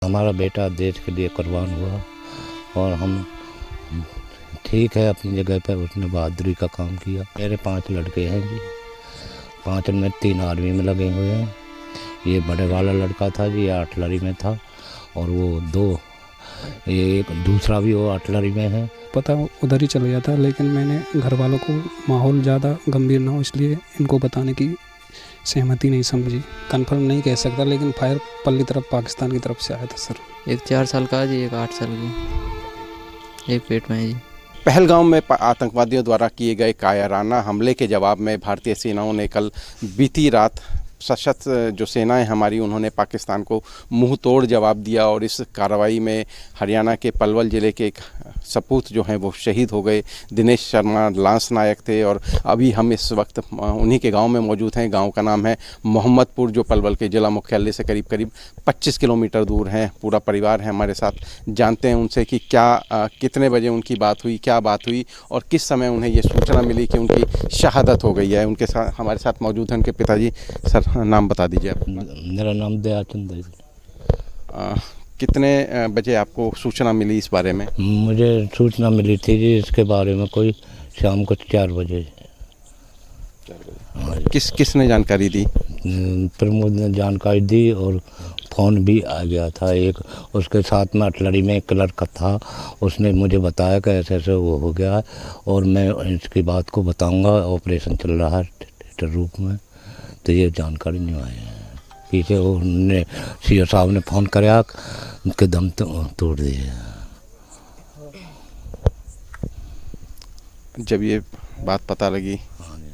हमारा बेटा देश के लिए कुर्बान हुआ और हम ठीक है अपनी जगह पर, उसने बहादुरी का काम किया। मेरे 5 लड़के हैं जी, 5 में 3 आर्मी में लगे हुए हैं। ये बड़े वाला लड़का था जी, ये आर्टिलरी में था, और वो 2 ये एक दूसरा भी वो आर्टिलरी में है। पता उधर ही चल गया था, लेकिन मैंने घर वालों को माहौल ज़्यादा गंभीर ना हो इसलिए इनको बताने की सहमति नहीं समझी। कंफर्म नहीं कह सकता, लेकिन फायर पल्ली तरफ पाकिस्तान की तरफ से आया था सर। एक 4 साल का जी, एक 8 साल की, एक पेट में है जी। पहलगाम में आतंकवादियों द्वारा किए गए कायराना हमले के जवाब में भारतीय सेनाओं ने कल बीती रात सशस्त्र जो सेनाएं हमारी, उन्होंने पाकिस्तान को मुंह तोड़ जवाब दिया। और इस कार्रवाई में हरियाणा के पलवल ज़िले के एक सपूत जो हैं वो शहीद हो गए। दिनेश शर्मा लांस नायक थे, और अभी हम इस वक्त उन्हीं के गांव में मौजूद हैं। गांव का नाम है मोहम्मदपुर, जो पलवल के ज़िला मुख्यालय से करीब करीब 25 किलोमीटर दूर हैं। पूरा परिवार है हमारे साथ, जानते हैं उनसे कि क्या कितने बजे उनकी बात हुई, क्या बात हुई और किस समय उन्हें ये सूचना मिली कि उनकी शहादत हो गई है। उनके साथ हमारे साथ मौजूद हैं उनके पिताजी। सर, नाम बता दीजिए आप। मेरा नाम दयाचंद है। कितने बजे आपको सूचना मिली इस बारे में? मुझे सूचना मिली थी जी इसके बारे में कोई शाम को 4 बजे। किसने जानकारी दी? प्रमोद ने जानकारी दी और फ़ोन भी आ गया था। एक उसके साथ में आर्टिलरी में एक क्लर्क था, उसने मुझे बताया कि ऐसे ऐसे वो हो गया है और मैं इसकी बात को बताऊंगा, ऑपरेशन चल रहा है थिएटर रूप में। तो ये जानकारी नहीं आई है। पीछे उन्होंने सीओ साहब ने फ़ोन कराया, उनके दम तोड़ दिए। जब ये बात पता लगी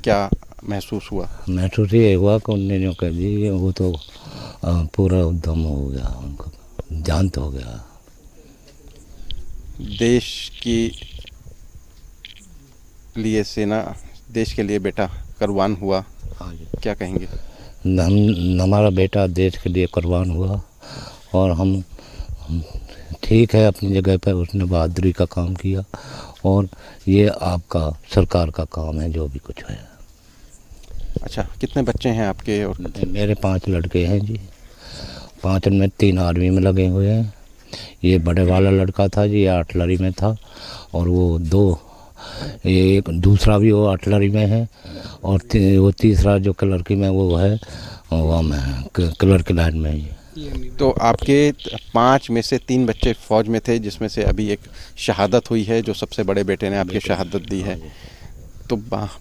क्या महसूस हुआ? महसूस ये हुआ कि उनने जो कह दी वो तो पूरा दम हो गया, उनको जान तो हो गया। देश की लिए सेना, देश के लिए बेटा कुर्बान हुआ, क्या कहेंगे? हमारा बेटा देश के लिए कुर्बान हुआ और हम ठीक है अपनी जगह पर, उसने बहादुरी का काम किया और ये आपका सरकार का काम है जो भी कुछ है। अच्छा, कितने बच्चे हैं आपके? और मेरे 5 लड़के हैं जी, 5 में 3 आर्मी में लगे हुए हैं। ये बड़े वाला लड़का था जी, ये आर्टिलरी में था, और वो 2 ये एक दूसरा भी वो आर्टिलरी में है, और वो तीसरा जो क्लर्की में वो है वहाँ में क्लर्क लाइन में ही। तो आपके 5 में से 3 बच्चे फ़ौज में थे, जिसमें से अभी एक शहादत हुई है, जो सबसे बड़े बेटे ने आपकी शहादत दी है। तो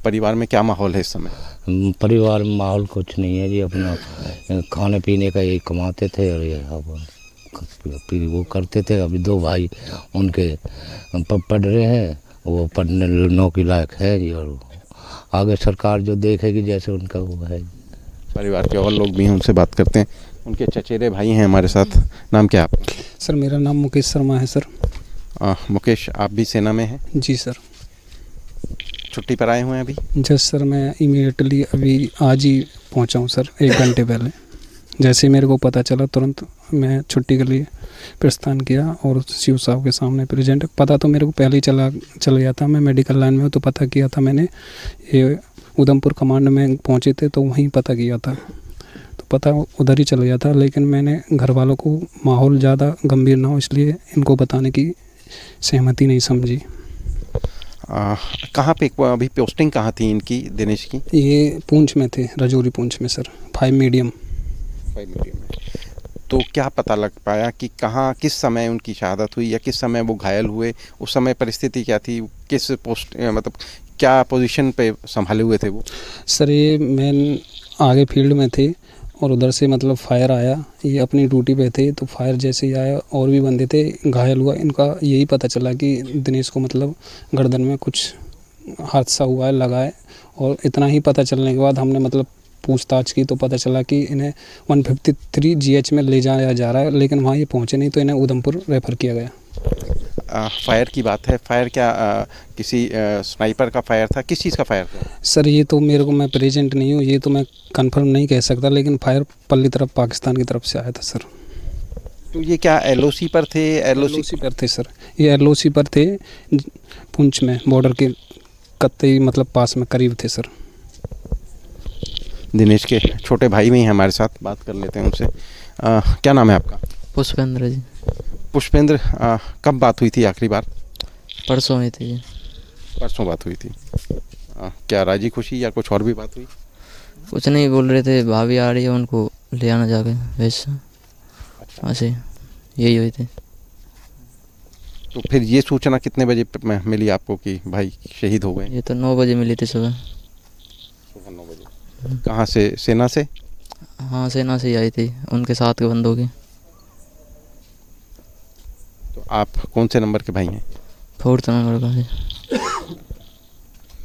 परिवार में क्या माहौल है इस समय? परिवार में माहौल कुछ नहीं है जी, अपना खाने पीने का यही कमाते थे और ये वो करते थे। अभी 2 भाई उनके पढ़ रहे हैं, वो पढ़ने नौकरी लायक है जी, और आगे सरकार जो देखेगी जैसे उनका वो है। परिवार के और लोग भी हैं, उनसे बात करते हैं। उनके चचेरे भाई हैं हमारे साथ। नाम क्या आप? सर मेरा नाम मुकेश शर्मा है सर। मुकेश, आप भी सेना में हैं? जी सर। छुट्टी पर आए हुए हैं अभी? जस्ट सर मैं इमीडिएटली अभी आज ही पहुंचा हूं सर, 1 घंटे पहले। जैसे ही मेरे को पता चला तुरंत मैं छुट्टी के लिए प्रस्थान किया और शिव साहब के सामने प्रेजेंट। पता तो मेरे को पहले ही चल गया था, मैं मेडिकल लाइन में हूँ तो पता किया था मैंने। ये उधमपुर कमांड में पहुँचे थे तो वहीं पता किया था, तो पता उधर ही चल गया था, लेकिन मैंने घर वालों को माहौल ज़्यादा गंभीर ना हो इसलिए इनको बताने की सहमति नहीं समझी। कहाँ पे अभी पोस्टिंग कहाँ थी इनकी, दिनेश की? ये पूंछ में थे, राजौरी पूंछ में सर, 5 मीडियम में। तो क्या पता लग पाया कि कहाँ किस समय उनकी शहादत हुई या किस समय वो घायल हुए? उस समय परिस्थिति क्या थी? किस पोस्ट मतलब क्या पोजीशन पे संभाले हुए थे वो? सर ये मैं आगे फील्ड में थे और उधर से मतलब फायर आया, ये अपनी ड्यूटी पे थे, तो फायर जैसे ही आया और भी बंदे थे, घायल हुआ। इनका यही पता चला कि दिनेश को मतलब गर्दन में कुछ हादसा हुआ है, लगा है, और इतना ही पता चलने के बाद हमने मतलब पूछताछ की तो पता चला कि इन्हें 153 GH में ले जाया जा रहा है, लेकिन वहाँ ये पहुँचे नहीं तो इन्हें उधमपुर रेफ़र किया गया। फायर की बात है, फायर क्या किसी स्नाइपर का फायर था? किस चीज़ का फायर था? सर ये तो मेरे को, मैं प्रेजेंट नहीं हूँ, ये तो मैं कंफर्म नहीं कह सकता, लेकिन फायर पल्ली तरफ पाकिस्तान की तरफ से आया था सर। तो ये क्या LOC पर थे? LOC पर थे सर, ये LOC पर थे, पुंछ में बॉर्डर के कत्ते मतलब पास में करीब थे सर। दिनेश के छोटे भाई भी हैं हमारे साथ, बात कर लेते हैं उनसे। क्या नाम है आपका? पुष्पेंद्र जी। पुष्पेंद्र, कब बात हुई थी आखिरी बार? परसों हुई थी जी। परसों बात हुई थी। क्या राजी खुशी या कुछ और भी बात हुई? कुछ नहीं, बोल रहे थे भाभी आ रही है, उनको ले आना जाके वैसे। अच्छा। ऐसे यही हुई थी। तो फिर ये सूचना कितने बजे मिली आपको कि भाई शहीद हो गए? ये तो 9 बजे मिली थी सुबह। सुबह 9 बजे। कहाँ से? सेना से? हाँ, सेना से ही आई थी, उनके साथ के बंदों की। तो आप कौन से नंबर के भाई हैं? 4th नंबर का जी।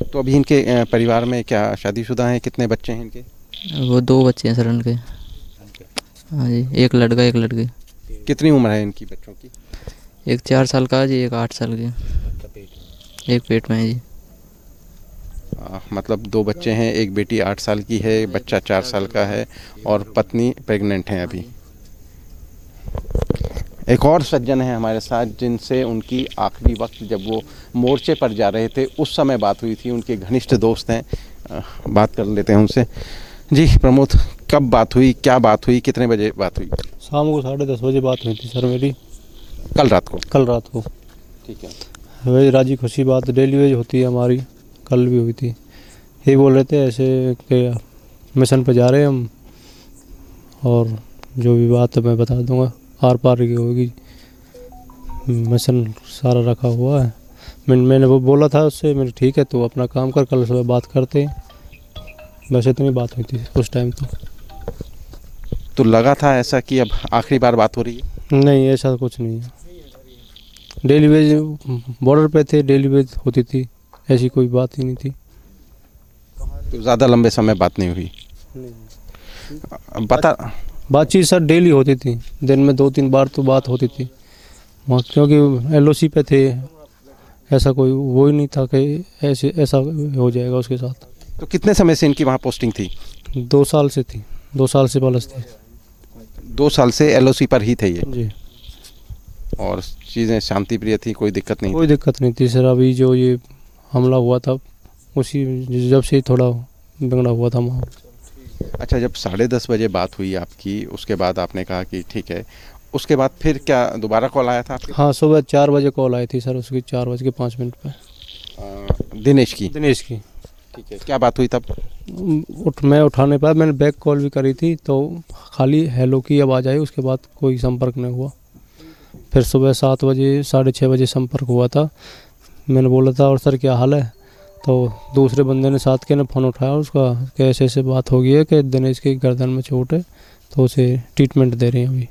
तो अभी इनके परिवार में क्या शादीशुदा हैं? कितने बच्चे हैं इनके? वो 2 बच्चे हैं सर उनके। हाँ जी, एक लड़का एक लड़की। कितनी उम्र है इनकी बच्चों की? एक 4 साल का है जी, एक 8 साल की। एक पेट में है जी। मतलब 2 बच्चे हैं, एक बेटी 8 साल की है, बच्चा 4 साल का है और पत्नी प्रेग्नेंट है अभी। एक और सज्जन है हमारे साथ जिनसे उनकी आखिरी वक्त जब वो मोर्चे पर जा रहे थे उस समय बात हुई थी, उनके घनिष्ठ दोस्त हैं। बात कर लेते हैं उनसे। जी प्रमोद, कब बात हुई, क्या बात हुई, कितने बजे बात हुई? शाम को 10:30 बजे बात हुई थी सर मेरी। कल रात को? कल रात को। ठीक है। वही राजी खुशी बात डेली वेज होती है हमारी, कल भी हुई थी। यही बोल रहे थे ऐसे कि मिशन पे जा रहे हैं हम, और जो भी बात है मैं बता दूंगा, आर पार की होगी। मिशन सारा रखा हुआ है। मैंने वो बोला था उससे, मैंने ठीक है तो अपना काम कर, कल सुबह बात करते हैं। बस इतनी बात हुई थी उस टाइम। तो लगा था ऐसा कि अब आखिरी बार बात हो रही है? नहीं, ऐसा कुछ नहीं है। डेली वेज बॉर्डर पे थे, डेली वेज होती थी, ऐसी कोई बात ही नहीं थी। तो ज़्यादा लंबे समय बात नहीं हुई? बता। बातचीत सर डेली होती थी, दिन में 2-3 बार तो बात होती थी वहाँ, क्योंकि LOC पे थे। ऐसा कोई वो ही नहीं था कि ऐसा हो जाएगा उसके साथ। तो कितने समय से इनकी वहाँ पोस्टिंग थी? 2 साल से थी, 2 साल से प्लस थी। 2 साल से LOC पर ही थे ये? जी। और चीज़ें शांति प्रिय थी, कोई दिक्कत नहीं? कोई दिक्कत नहीं थी सर। अभी जो ये हमला हुआ था उसी जब से थोड़ा बिगड़ा हुआ था माहौल। अच्छा, जब 10:30 बजे बात हुई आपकी, उसके बाद आपने कहा कि ठीक है, उसके बाद फिर क्या दोबारा कॉल आया था आपके? हाँ, सुबह 4 बजे कॉल आई थी सर उसकी, 4:05 पे। दिनेश की? दिनेश की। ठीक है, क्या बात हुई तब? मैं उठाने पर मैंने बैक कॉल भी करी थी तो खाली हेलो की आवाज़ आई, उसके बाद कोई संपर्क नहीं हुआ। फिर सुबह 7 बजे 6:30 बजे संपर्क हुआ था। मैंने बोला था और सर क्या हाल है, तो दूसरे बंदे ने साथ के ने फ़ोन उठाया उसका कि ऐसे ऐसे बात हो गई है कि दिनेश की गर्दन में चोट है, तो उसे ट्रीटमेंट दे रहे हैं अभी।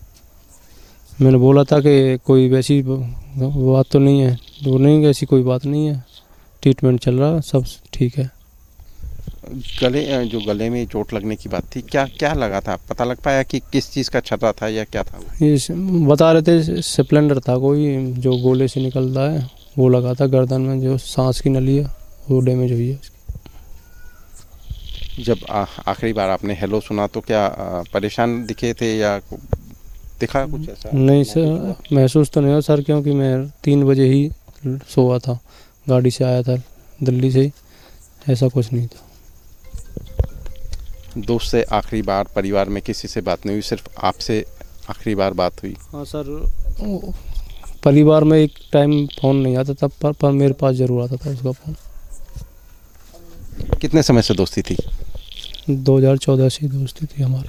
मैंने बोला था कि कोई वैसी बात तो नहीं है, वो नहीं, ऐसी कोई बात नहीं है, ट्रीटमेंट चल रहा, सब ठीक है। गले में चोट लगने की बात थी, क्या क्या लगा था? पता लग पाया कि किस चीज़ का छर्रा था या क्या था? ये बता रहे थे स्प्लेंडर था कोई, जो गोले से निकलता है, वो लगा था गर्दन में, जो सांस की नली है वो डैमेज हुई है उसकी। जब आखिरी बार आपने हेलो सुना तो क्या परेशान दिखे थे या दिखा कुछ ऐसा? नहीं सर, महसूस तो नहीं हुआ सर, क्योंकि मैं 3 बजे ही सोया था, गाड़ी से आया था दिल्ली से ही, ऐसा कुछ नहीं था। दोस्त से आखिरी बार, परिवार में किसी से बात नहीं हुई, सिर्फ आपसे आखिरी बार बात हुई? हाँ सर, परिवार में एक टाइम फ़ोन नहीं आता था, पर मेरे पास ज़रूर आता था उसका फ़ोन। कितने समय से दोस्ती थी? 2014 से दोस्ती थी हमारी।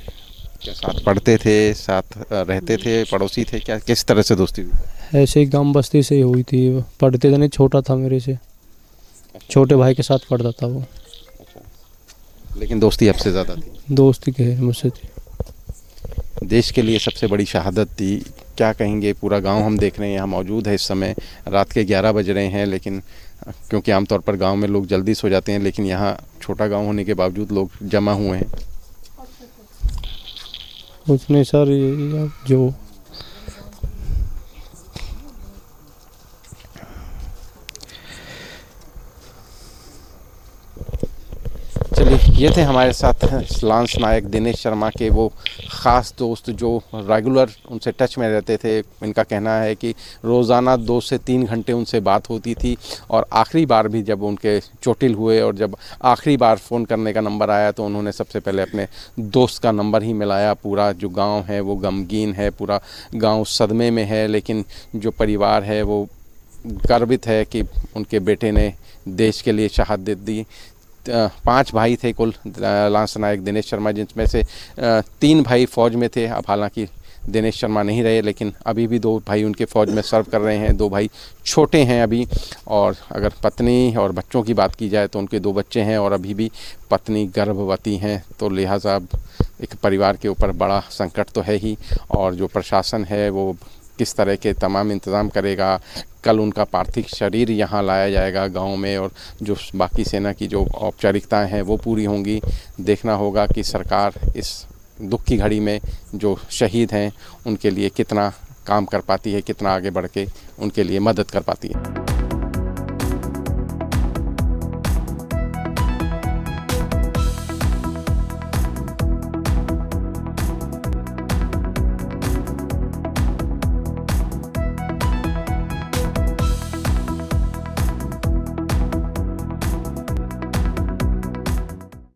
क्या साथ पढ़ते थे, साथ रहते थे, पड़ोसी थे, क्या किस तरह से दोस्ती थी? ऐसे ही गांव बस्ती से ही हुई थी। पढ़ते थे नहीं, छोटा था मेरे से, छोटे भाई के साथ पढ़ता था वो। लेकिन दोस्ती आपसे ज़्यादा थी? दोस्ती के मुझसे थी। देश के लिए सबसे बड़ी शहादत थी, क्या कहेंगे? पूरा गांव हम देख रहे हैं, यहाँ मौजूद है इस समय, रात के 11 बज रहे हैं, लेकिन क्योंकि आमतौर पर गांव में लोग जल्दी सो जाते हैं, लेकिन यहाँ छोटा गांव होने के बावजूद लोग जमा हुए हैं। उसने सर ये जो चलिए, ये थे हमारे साथ लांस नायक दिनेश शर्मा के वो ख़ास दोस्त जो रेगुलर उनसे टच में रहते थे। इनका कहना है कि रोज़ाना 2 से 3 घंटे उनसे बात होती थी और आखिरी बार भी जब उनके चोटिल हुए और जब आखिरी बार फ़ोन करने का नंबर आया तो उन्होंने सबसे पहले अपने दोस्त का नंबर ही मिलाया। पूरा जो गांव है वो गमगीन है, पूरा गांव सदमे में है, लेकिन जो परिवार है वो गर्वित है कि उनके बेटे ने देश के लिए शहादत दी। 5 भाई थे कुल लांस नायक दिनेश शर्मा, जिनमें से 3 भाई फ़ौज में थे। अब हालांकि दिनेश शर्मा नहीं रहे, लेकिन अभी भी 2 भाई उनके फ़ौज में सर्व कर रहे हैं। 2 भाई छोटे हैं अभी, और अगर पत्नी और बच्चों की बात की जाए तो उनके 2 बच्चे हैं और अभी भी पत्नी गर्भवती हैं। तो लिहाजा एक परिवार के ऊपर बड़ा संकट तो है ही, और जो प्रशासन है वो किस तरह के तमाम इंतज़ाम करेगा। कल उनका पार्थिव शरीर यहाँ लाया जाएगा गांव में, और जो बाकी सेना की जो औपचारिकताएं हैं वो पूरी होंगी। देखना होगा कि सरकार इस दुख की घड़ी में जो शहीद हैं उनके लिए कितना काम कर पाती है, कितना आगे बढ़ के उनके लिए मदद कर पाती है।